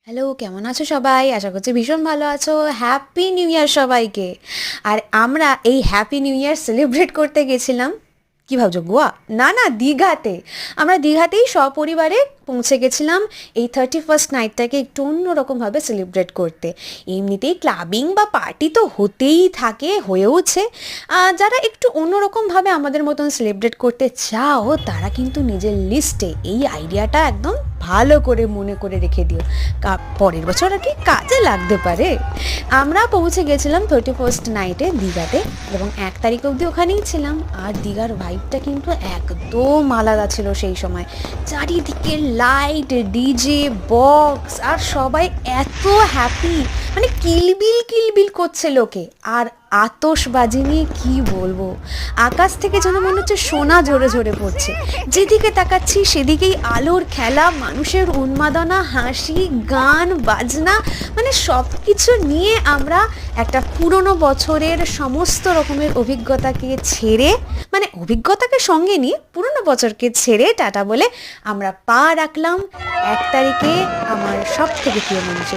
Hello, কেমন আছো সবাই? আশা করছি ভীষণ ভালো আছো। হ্যাপি নিউ ইয়ার সবাইকে। আর আমরা এই হ্যাপি নিউ ইয়ার সেলিব্রেট করতে গেছিলাম, কি ভাবছো, গোয়া? না না, দীঘাতে। আমরা দীঘাতেই সপরিবারে পৌঁছে গেছিলাম এই 31st নাইটটাকে একটু অন্যরকমভাবে সেলিব্রেট করতে। এমনিতেই ক্লাবিং বা পার্টি তো হতেই থাকে, হয়েওছে। যারা একটু অন্যরকমভাবে আমাদের মতন সেলিব্রেট করতে চাও তারা কিন্তু নিজের লিস্টে এই আইডিয়াটা একদম ভালো করে মনে করে রেখে দিও, পরের বছর আর কি কাজে লাগতে পারে। আমরা পৌঁছে গেছিলাম 31st নাইটে দীঘাতে, এবং 1 তারিখ অবধি ওখানেই ছিলাম। আর দীঘার ভাইবটা কিন্তু একদম আলাদা ছিল সেই সময়। চারিদিকে লাইট, ডিজে, বক্স, আর সবাই এত হ্যাপি, মানে কিলবিল কিলবিল করছে লোকে। আর আতশবাজি নিয়ে কি বলবো, আকাশ থেকে যেন মনে হচ্ছে সোনা ঝরে ঝরে পড়ছে। যেদিকে তাকাচ্ছি সেদিকেই আলোর খেলা, মানুষের উন্মাদনা, হাসি, গান বাজনা, মানে সব কিছু নিয়ে আমরা একটা পুরনো বছরের সমস্ত রকমের অভিজ্ঞতাকে ছেড়ে, মানে অভিজ্ঞতাকে সঙ্গে নিয়ে পুরনো বছরকে ছেড়ে টাটা বলে আমরা পা রাখলাম 1 তারিখে আমার সব থেকে প্রিয় মানুষের